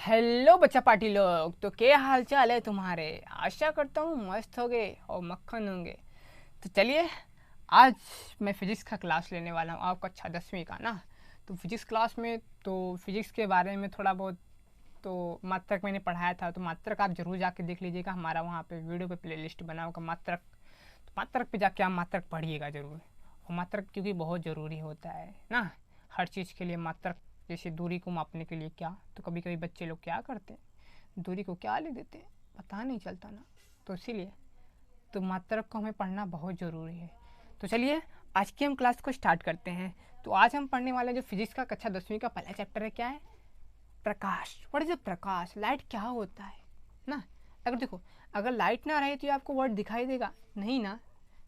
Hello बच्चा party लोग, तो क्या हाल चाल है तुम्हारे। आशा करता हूँ मस्त होगे और मक्खन होंगे। तो चलिए, आज मैं फिजिक्स का क्लास लेने वाला हूँ आपका, कक्षा 10वीं का ना। तो फिजिक्स क्लास में तो फिजिक्स के बारे में थोड़ा बहुत तो मात्रक मैंने पढ़ाया था, तो मात्रक आप ज़रूर जाके देख लीजिएगा। हमारा वहाँ पे वीडियो पे प्लेलिस्ट बना होगा मात्रक, तो मात्रक पे जाके आप मात्रक पढ़िएगा ज़रूर। और मात्रक क्योंकि बहुत ज़रूरी होता है ना, हर चीज़ के लिए मात्रक। जैसे दूरी को मापने के लिए क्या, तो कभी कभी बच्चे लोग क्या करते हैं, दूरी को क्या ले देते हैं, पता नहीं चलता ना। तो इसीलिए तो मात्रक को हमें पढ़ना बहुत ज़रूरी है। तो चलिए, आज की हम क्लास को स्टार्ट करते हैं। तो आज हम पढ़ने वाले जो फिजिक्स का कक्षा 10वीं का पहला चैप्टर है, क्या है, प्रकाश। व्हाट इज प्रकाश, लाइट क्या होता है ना। अगर देखो, अगर लाइट ना रहे तो ये आपको वर्ड दिखाई देगा नहीं ना,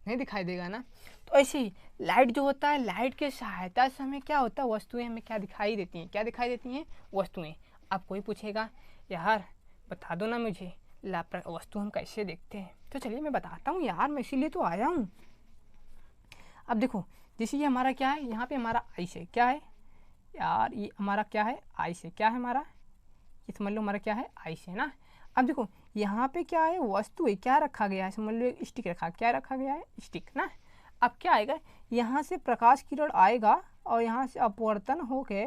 नहीं दिखाई देगा ना। तो ऐसे ही लाइट जो होता है, लाइट के सहायता से हमें क्या होता है, वस्तुएं हमें क्या दिखाई देती हैं, क्या दिखाई देती हैं, वस्तुएं। अब कोई पूछेगा यार बता दो ना मुझे, वस्तु हम कैसे देखते हैं। तो चलिए मैं बताता हूँ यार, मैं इसीलिए तो आया हूँ। अब देखो, जैसे ये हमारा क्या है, यहाँ पे हमारा आइस है, क्या है यार, ये हमारा क्या है, आइस है, क्या है हमारा, ये समझ लो हमारा क्या है, आइस है ना। अब देखो यहाँ पे क्या है, वस्तु है, क्या रखा गया है, समझ लो एक स्टिक रखा, क्या रखा गया है, स्टिक ना। अब क्या आएगा, यहाँ से प्रकाश किरण आएगा और यहाँ से अपवर्तन होके,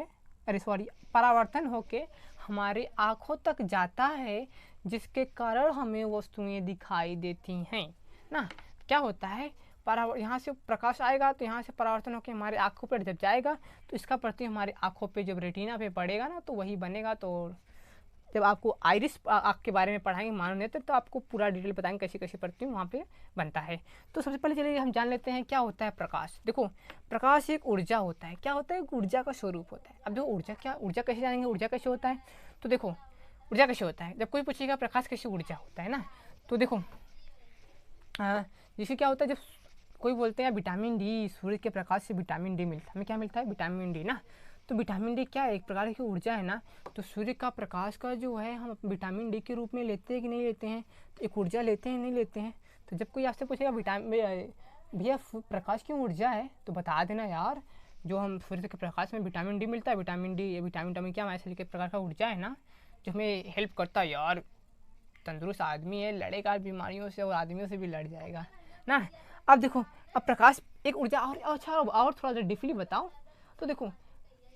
अरे सॉरी, परावर्तन होके हमारे आँखों तक जाता है, जिसके कारण हमें वस्तुएं दिखाई देती हैं ना। क्या होता है, यहाँ से प्रकाश आएगा तो यहाँ से परावर्तन होकर हमारे आँखों पर जब जाएगा तो इसका प्रतिबिंब हमारी आँखों पे जब रेटिना पे पड़ेगा ना, तो वही बनेगा। तो जब आपको आइरिस आँख के बारे में पढ़ाएंगे मानव नेत्र, तो आपको पूरा डिटेल बताएंगे कैसे कैसे प्रतिबिंब वहाँ पे बनता है। तो सबसे पहले चलिए हम जान लेते हैं क्या होता है प्रकाश। देखो, प्रकाश एक ऊर्जा होता है, क्या होता है, एक ऊर्जा का स्वरूप होता है। अब देखो ऊर्जा क्या, ऊर्जा कैसे जानेंगे, ऊर्जा कैसे होता है। तो देखो ऊर्जा कैसे होता है, जब कोई पूछेगा प्रकाश कैसे ऊर्जा होता है ना, तो देखो जैसे क्या होता है, जब कोई बोलते हैं विटामिन डी, सूर्य के प्रकाश से विटामिन डी मिलता है, हमें क्या मिलता है, विटामिन डी ना। तो विटामिन डी क्या है, एक प्रकार की ऊर्जा है ना। तो सूर्य का प्रकाश का जो है हम विटामिन डी के रूप में लेते हैं कि नहीं लेते हैं, तो एक ऊर्जा लेते हैं नहीं लेते हैं। तो जब कोई आपसे पूछेगा विटामिन भैया प्रकाश की ऊर्जा है, तो बता देना यार, जो हम सूर्य के प्रकाश में विटामिन डी मिलता है, विटामिन डी, विटामिन डी क्या ऐसे एक प्रकार का ऊर्जा है ना, जो हमें हेल्प करता है यार। तंदुरुस्त आदमी है, लड़ेगा बीमारियों से और आदमियों से भी लड़ जाएगा ना। अब देखो, अब प्रकाश एक ऊर्जा, और अच्छा और थोड़ा सा डीपली बताओ तो देखो,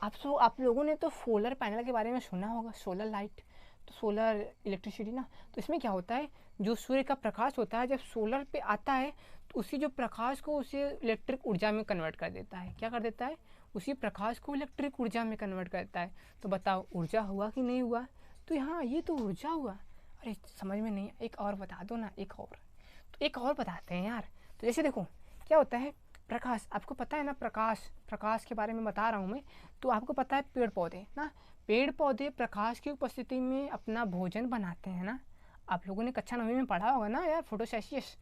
आप लोगों ने तो सोलर पैनल के बारे में सुना होगा, सोलर लाइट, तो सोलर इलेक्ट्रिसिटी ना। तो इसमें क्या होता है, जो सूर्य का प्रकाश होता है जब सोलर पे आता है, तो उसी जो प्रकाश को उसे इलेक्ट्रिक ऊर्जा में कन्वर्ट कर देता है। क्या कर देता है, उसी प्रकाश को इलेक्ट्रिक ऊर्जा में कन्वर्ट करता है। तो बताओ ऊर्जा हुआ कि नहीं हुआ। तो यहाँ ये तो ऊर्जा हुआ। अरे समझ में नहीं, एक और बता दो ना, एक और, तो एक और बताते हैं यार। तो जैसे देखो क्या होता है, प्रकाश आपको पता है ना, प्रकाश, प्रकाश के बारे में बता रहा हूँ मैं। तो आपको पता है पेड़ पौधे ना, पेड़ पौधे प्रकाश की उपस्थिति में अपना भोजन बनाते हैं ना। आप लोगों ने कक्षा 9वीं में पढ़ा होगा ना यार, फोटोसिंथेसिस।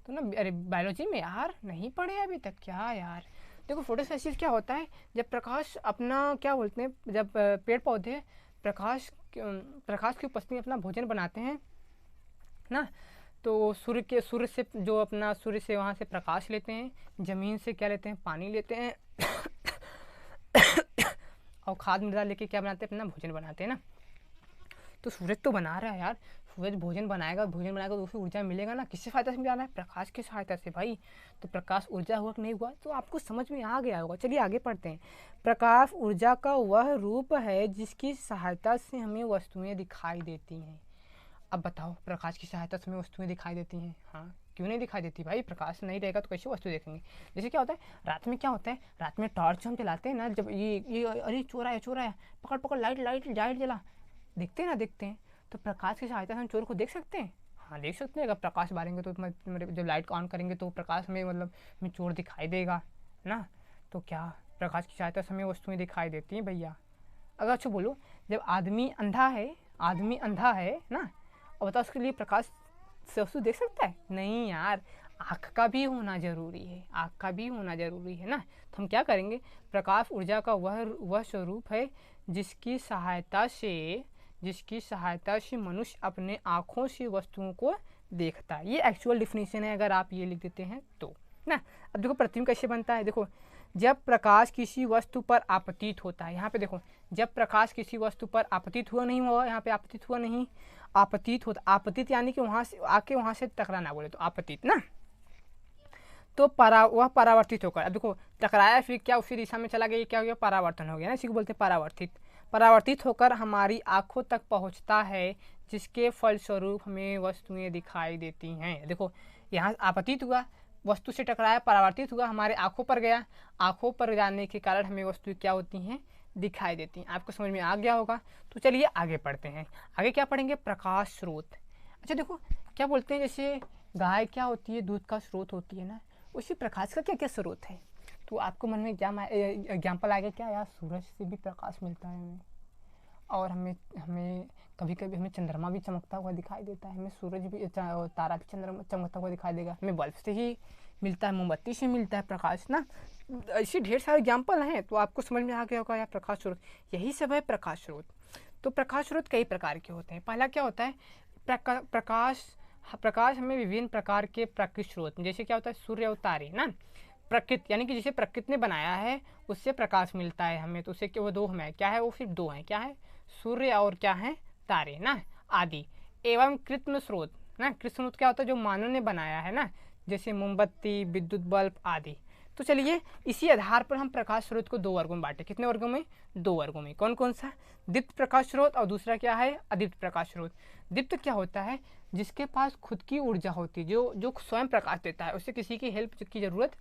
तो ना, अरे बायोलॉजी में यार नहीं पढ़े अभी तक क्या यार। देखो फोटोसिंथेसिस क्या होता है, जब प्रकाश अपना क्या बोलते हैं, जब पेड़ पौधे प्रकाश प्रकाश की उपस्थिति में अपना भोजन बनाते हैं ना, तो सूर्य से जो अपना सूर्य से वहाँ से प्रकाश लेते हैं, ज़मीन से क्या लेते हैं, पानी लेते हैं और खाद मृदा लेके क्या बनाते हैं, अपना भोजन बनाते हैं ना। तो सूरज तो बना रहा है यार, सूरज भोजन बनाएगा तो उसे ऊर्जा मिलेगा ना, किससे फायदा से मिला है, प्रकाश की सहायता से भाई। तो प्रकाश ऊर्जा हुआ कि नहीं हुआ, तो आपको समझ में आ गया होगा। चलिए आगे पढ़ते हैं। प्रकाश ऊर्जा का वह रूप है जिसकी सहायता से हमें वस्तुएं दिखाई देती हैं। अब बताओ, प्रकाश की सहायता से हमें वस्तुएं दिखाई देती हैं, हाँ क्यों नहीं दिखाई देती भाई, प्रकाश नहीं रहेगा तो कैसे वस्तु देखेंगे। जैसे क्या होता है, रात में क्या होता है, रात में टॉर्च हम जलाते हैं ना, जब ये अरे चोर आया चोर आया, पकड़ पकड़, लाइट लाइट लाइट जला, देखते हैं ना, देखते हैं। तो प्रकाश की सहायता से हम चोर को देख सकते हैं, हाँ देख सकते हैं। अगर प्रकाश बारेंगे तो जब लाइट ऑन करेंगे तो प्रकाश में मतलब हमें चोर दिखाई देगा ना। तो क्या प्रकाश की सहायता से हमें वस्तुएं दिखाई देती हैं भैया। अगर अच्छा बोलो, जब आदमी अंधा है, आदमी अंधा है ना, और बताओ उसके लिए प्रकाश से वस्तु देख सकता है, नहीं यार, आँख का भी होना जरूरी है, आँख का भी होना जरूरी है ना। तो हम क्या करेंगे, प्रकाश ऊर्जा का वह स्वरूप है जिसकी सहायता से मनुष्य अपने आँखों से वस्तुओं को देखता है। ये एक्चुअल डिफिनीशन है, अगर आप ये लिख देते हैं तो ना। अब देखो प्रतिबिंब कैसे बनता है, देखो जब प्रकाश किसी वस्तु पर आपतित होता है, यहाँ पे देखो, जब प्रकाश किसी वस्तु पर आपतित हुआ नहीं हुआ, यहाँ पे आपतित हुआ नहीं, आपतित होता, आपतित यानी कि वहाँ से आके वहाँ से टकराना, बोले तो आपतित ना, तो वह परावर्तित होकर, अब देखो टकराया फिर क्या उसी दिशा में चला गया, ये क्या हो गया, परावर्तन हो गया ना, इसी को बोलते हैं परावर्तित। परावर्तित होकर हमारी आंखों तक पहुंचता है, जिसके फलस्वरूप हमें वस्तुएं दिखाई देती हैं। देखो यहाँ आपतित हुआ, वस्तु से टकराया, परावर्तित हुआ, हमारे आंखों पर गया, आंखों पर जाने के कारण हमें वस्तुएं क्या होती हैं, दिखाई देती हैं। आपको समझ में आ गया होगा। तो चलिए आगे पढ़ते हैं। आगे क्या पढ़ेंगे, प्रकाश स्रोत। अच्छा देखो क्या बोलते हैं, जैसे गाय क्या होती है, दूध का स्रोत होती है ना, उसी प्रकाश का क्या क्या स्रोत है। तो आपको मन में एग्जाम्पल आएगा क्या, यार सूरज से भी प्रकाश मिलता है हमें, और हमें हमें कभी कभी हमें चंद्रमा भी चमकता हुआ दिखाई देता है, हमें सूरज भी तारा भी चंद्रमा चमकता हुआ दिखाई देगा, हमें बल्ब से ही मिलता है, मोमबत्ती से मिलता है प्रकाश ना। ऐसे ढेर सारे एग्जाम्पल हैं। तो आपको समझ में आ गया होगा यार प्रकाश स्रोत, यही सब है प्रकाश स्रोत। तो प्रकाश स्रोत कई प्रकार के होते हैं। पहला क्या होता है, प्रकाश हमें विभिन्न प्रकार के प्राकृतिक स्रोत, जैसे क्या होता है, सूर्य और तारे ना, प्रकृति यानी कि जिसे प्रकृति ने बनाया है उससे प्रकाश मिलता है हमें। तो उससे क्या, वो दो हमें क्या है, वो सिर्फ दो हैं, क्या है, सूर्य और क्या है, तारे ना आदि। एवं कृत्रिम स्रोत ना, कृत्रिम स्रोत क्या होता है, जो मानव ने बनाया है ना, जैसे मोमबत्ती, विद्युत बल्ब आदि। तो चलिए इसी आधार पर हम प्रकाश स्रोत को दो वर्गों में बांटे। कितने वर्गों में, दो वर्गों में। कौन कौन सा, दीप्त प्रकाश स्रोत और दूसरा क्या है, अदीप्त प्रकाश स्रोत। दीप्त क्या होता है, जिसके पास खुद की ऊर्जा होती है, जो स्वयं प्रकाश देता है, उससे किसी की हेल्प की जरूरत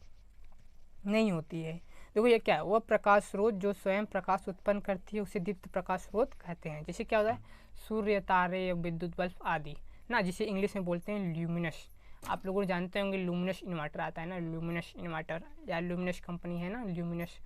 नहीं होती है। देखो ये क्या है, वह प्रकाश स्रोत जो स्वयं प्रकाश उत्पन्न करती है उसे दीप्त प्रकाश स्रोत कहते हैं। जैसे क्या होता है, सूर्य, तारे, विद्युत बल्ब आदि ना, जिसे इंग्लिश में बोलते हैं ल्यूमिनस। आप लोग जानते होंगे लूमिनस इन्वर्टर आता है ना, लूमिनस इन्वर्टर, या लूमिनस कंपनी है ना, लूमिनस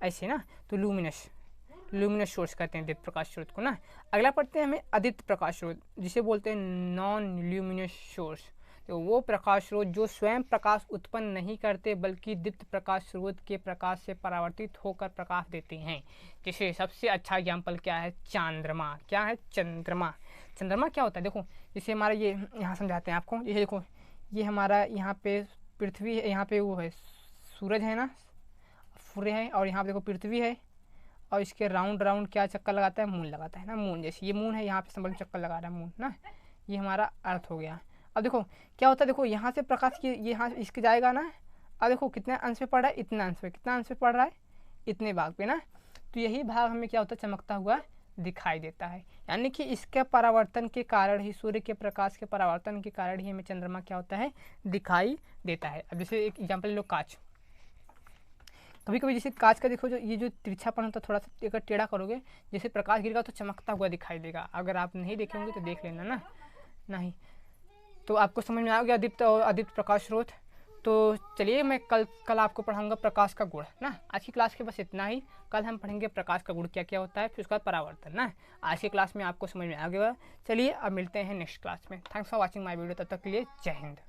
ऐसे ना, तो लूमिनस सोर्स कहते हैं दीप्त प्रकाश स्रोत को ना। अगला पढ़ते हैं हमें अदीप्त प्रकाश स्रोत, जिसे बोलते हैं नॉन ल्यूमिनस सोर्स। तो वो प्रकाश स्रोत जो स्वयं प्रकाश उत्पन्न नहीं करते बल्कि दीप्त प्रकाश स्रोत के प्रकाश से परावर्तित होकर प्रकाश देते हैं। जैसे सबसे अच्छा एग्जाम्पल क्या है, चंद्रमा। क्या है, चंद्रमा। चंद्रमा क्या होता है, देखो जैसे हमारा ये यहाँ समझाते हैं आपको, ये देखो ये हमारा यहाँ पे पृथ्वी है, यहाँ पे वो है सूरज है ना, सूर्य है, और यहाँ पे देखो पृथ्वी है, और इसके राउंड राउंड क्या चक्कर लगाता है, मून लगाता है ना, मून। जैसे ये मून है, यहाँ पे संबल चक्कर लगा रहा है मून ना, ये हमारा अर्थ हो गया। अब देखो क्या होता है, देखो यहाँ से प्रकाश की ये यहाँ इसके जाएगा ना, अब देखो कितने अंश पे पड़ रहा है, इतना अंश पे, कितना अंश पे पड़ रहा है, इतने भाग पे ना, तो यही भाग हमें क्या होता है, चमकता हुआ दिखाई देता है। यानी कि इसके परावर्तन के कारण ही, सूर्य के प्रकाश के परावर्तन के कारण ही हमें चंद्रमा क्या होता है, दिखाई देता है। अब जैसे एक एग्जाम्पल लो, कांच। कभी कभी जैसे कांच का देखो, जो ये जो तिरछापन होता है, थोड़ा सा अगर टेढ़ा करोगे, जैसे प्रकाश गिरेगा तो चमकता हुआ दिखाई देगा। अगर आप नहीं देखेंगे तो देख लेना ना, नहीं तो आपको समझ में आ गया दीप्त और अदीप्त प्रकाश स्रोत। तो चलिए मैं कल आपको पढ़ाऊंगा प्रकाश का गुण ना। आज की क्लास के बस इतना ही। कल हम पढ़ेंगे प्रकाश का गुण क्या क्या होता है, फिर उसका परावर्तन ना। आज की क्लास में आपको समझ में आ गया। चलिए अब मिलते हैं नेक्स्ट क्लास में। Thanks for watching my video. तब तक के लिए जय हिंद।